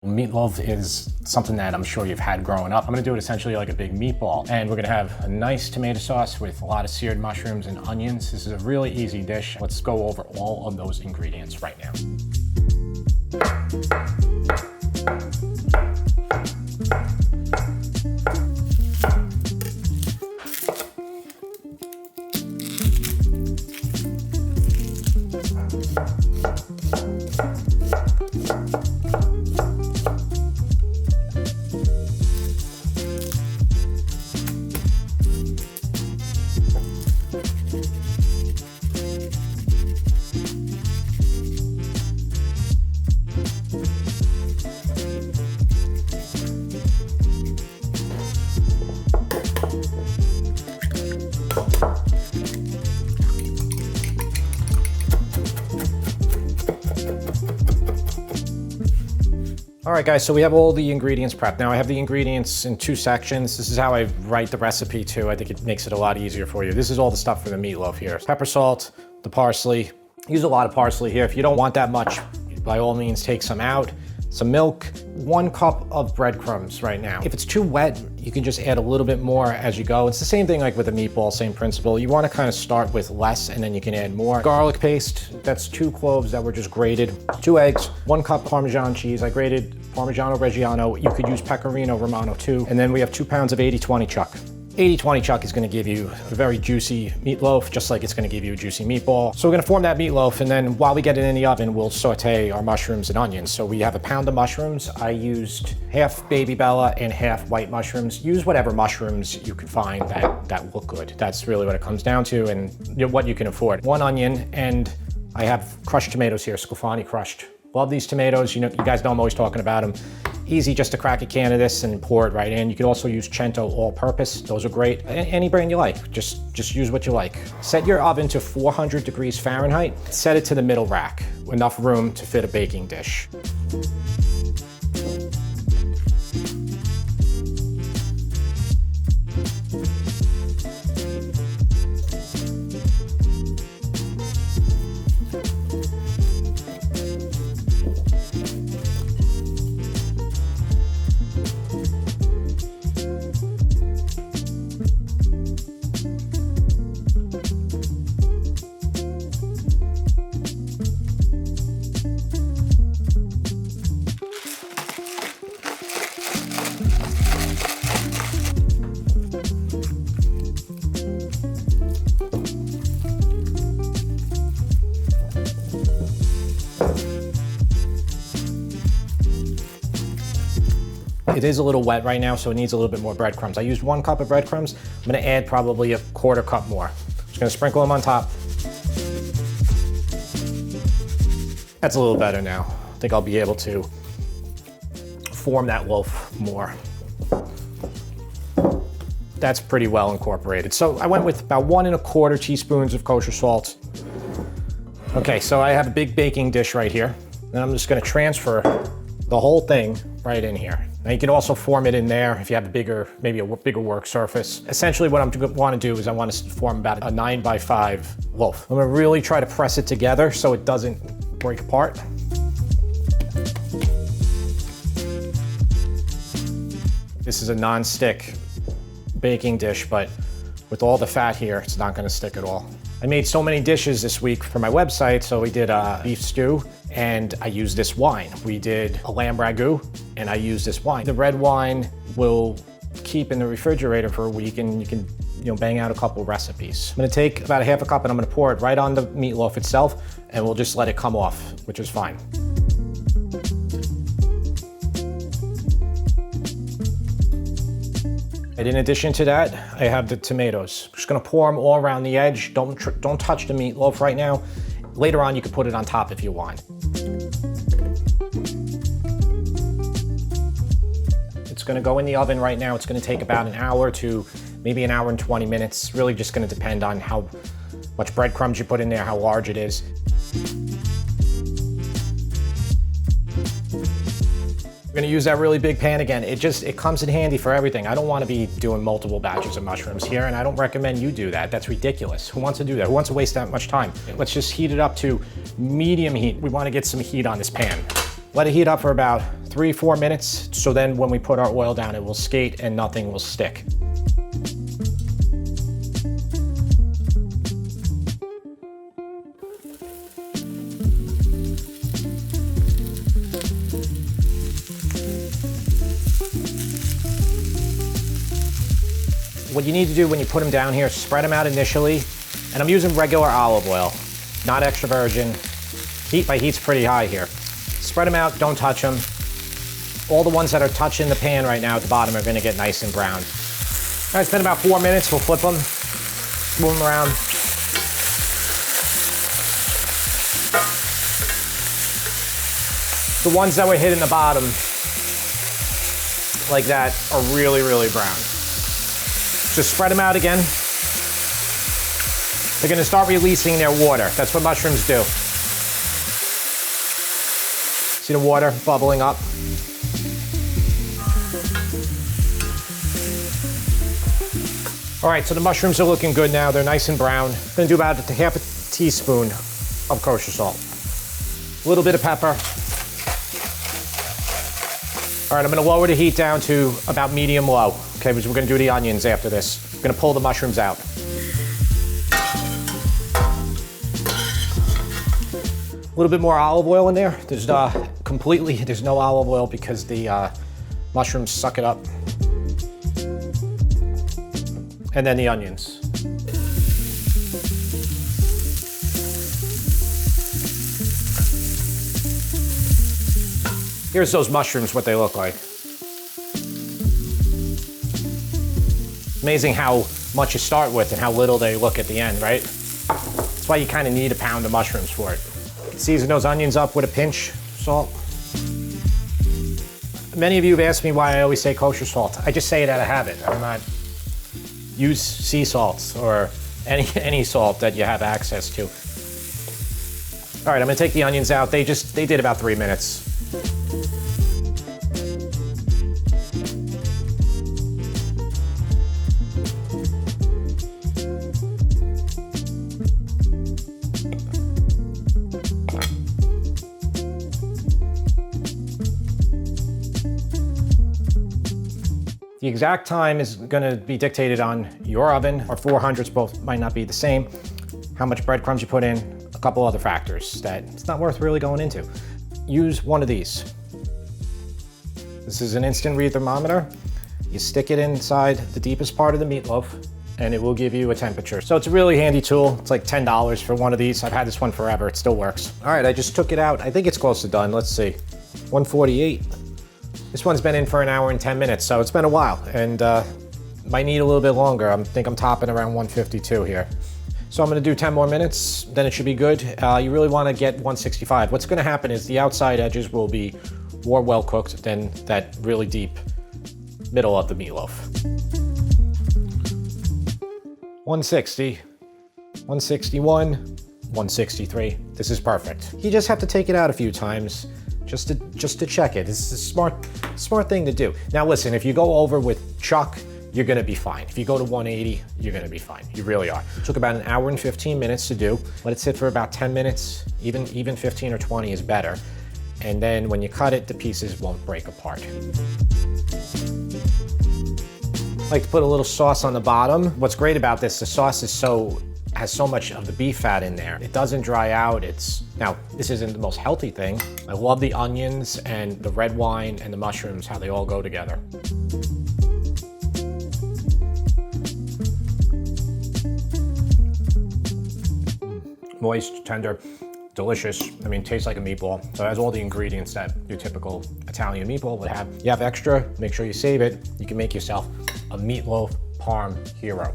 Meatloaf is something that I'm sure you've had growing up. I'm gonna do it essentially like a big meatball. And we're gonna have a nice tomato sauce with a lot of seared mushrooms and onions. This is a really easy dish. Let's go over all of those ingredients right now. All right, guys, so we have all the ingredients prepped. Now I have the ingredients in two sections. This is how I write the recipe too. I think it makes it a lot easier for you. This is all the stuff for the meatloaf here. Pepper, salt, the parsley. Use a lot of parsley here. If you don't want that much, by all means, take some out. Some milk, 1 cup of breadcrumbs right now. If it's too wet, you can just add a little bit more as you go. It's the same thing like with a meatball, same principle. You want to kind of start with less and then you can add more. Garlic paste, that's 2 cloves that were just grated. 2 eggs, 1 cup Parmesan cheese. I grated Parmigiano Reggiano. You could use Pecorino Romano too. And then we have 2 pounds of 80-20 chuck. 80-20 chuck is gonna give you a very juicy meatloaf, just like it's gonna give you a juicy meatball. So we're gonna form that meatloaf, and then while we get it in the oven, we'll saute our mushrooms and onions. So we have 1 pound of mushrooms. I used half baby bella and half white mushrooms. Use whatever mushrooms you can find that look good. That's really what it comes down to, and what you can afford. 1 onion, and I have crushed tomatoes here, Sclafani crushed. Love these tomatoes. You know, you guys know I'm always talking about them. Easy just to crack a can of this and pour it right in. You can also use Cento all-purpose. Those are great. Any brand you like. Just use what you like. Set your oven to 400 degrees Fahrenheit. Set it to the middle rack. Enough room to fit a baking dish. It is a little wet right now, so it needs a little bit more breadcrumbs. I used 1 cup of breadcrumbs. I'm gonna add probably 1/4 cup more. Just gonna sprinkle them on top. That's a little better now. I think I'll be able to form that loaf more. That's pretty well incorporated. So I went with about 1 1/4 teaspoons of kosher salt. Okay, so I have a big baking dish right here. And I'm just gonna transfer the whole thing right in here. Now you can also form it in there if you have maybe a bigger work surface. Essentially what I want to do is I want to form about a 9x5 loaf. I'm going to really try to press it together so it doesn't break apart. This is a non-stick baking dish, but with all the fat here, it's not going to stick at all. I made so many dishes this week for my website. So we did a beef stew and I used this wine. We did a lamb ragu and I used this wine. The red wine will keep in the refrigerator for a week and you can bang out a couple recipes. I'm gonna take about 1/2 cup and I'm gonna pour it right on the meatloaf itself and we'll just let it come off, which is fine. And in addition to that, I have the tomatoes. I'm just gonna pour them all around the edge. Don't touch the meatloaf right now. Later on, you can put it on top if you want. It's gonna go in the oven right now. It's gonna take about 1 hour to maybe 1 hour and 20 minutes. Really just gonna depend on how much breadcrumbs you put in there, how large it is. We're gonna use that really big pan again. It comes in handy for everything. I don't wanna be doing multiple batches of mushrooms here, and I don't recommend you do that. That's ridiculous. Who wants to do that? Who wants to waste that much time? Let's just heat it up to medium heat. We wanna get some heat on this pan. Let it heat up for about 3-4 minutes, so then when we put our oil down, it will skate and nothing will stick. What you need to do when you put them down here, spread them out initially, and I'm using regular olive oil, not extra virgin. My heat's pretty high here. Spread them out, don't touch them. All the ones that are touching the pan right now at the bottom are gonna get nice and brown. All right, it's been about 4 minutes. We'll flip them, move them around. The ones that were hitting the bottom, like that, are really, really brown. Just spread them out again. They're gonna start releasing their water. That's what mushrooms do. See the water bubbling up? All right, so the mushrooms are looking good now. They're nice and brown. I'm gonna do about half a teaspoon of kosher salt. A little bit of pepper. All right, I'm gonna lower the heat down to about medium low. Okay, because we're gonna do the onions after this. We're gonna pull the mushrooms out. A little bit more olive oil in there. There's no olive oil because the mushrooms suck it up. And then the onions. Here's those mushrooms, what they look like. Amazing how much you start with and how little they look at the end, right? That's why you kind of need a pound of mushrooms for it. Season those onions up with a pinch of salt. Many of you have asked me why I always say kosher salt. I just say it out of habit. I'm not use sea salts or any salt that you have access to. All right, I'm gonna take the onions out. They did about 3 minutes. The exact time is gonna be dictated on your oven. Our 400s both might not be the same. How much breadcrumbs you put in, a couple other factors that it's not worth really going into. Use one of these. This is an instant read thermometer. You stick it inside the deepest part of the meatloaf and it will give you a temperature. So it's a really handy tool. It's like $10 for one of these. I've had this one forever, it still works. All right, I just took it out. I think it's close to done, let's see. 148. This one's been in for 1 hour and 10 minutes, so it's been a while, and might need a little bit longer. I think I'm topping around 152 here. So I'm gonna do 10 more minutes, then it should be good. You really wanna get 165. What's gonna happen is the outside edges will be more well cooked than that really deep middle of the meatloaf. 160, 161, 163. This is perfect. You just have to take it out a few times just to check it. It's a smart thing to do. Now listen, if you go over with chuck, you're gonna be fine. If you go to 180, you're gonna be fine. You really are. It took about 1 hour and 15 minutes to do. Let it sit for about 10 minutes, even 15 or 20 is better. And then when you cut it, the pieces won't break apart. I like to put a little sauce on the bottom. What's great about this, the sauce has so much of the beef fat in there. It doesn't dry out. Now, this isn't the most healthy thing. I love the onions and the red wine and the mushrooms, how they all go together. Moist, tender, delicious. I mean, tastes like a meatball. So it has all the ingredients that your typical Italian meatball would have. You have extra, make sure you save it. You can make yourself a meatloaf parm hero.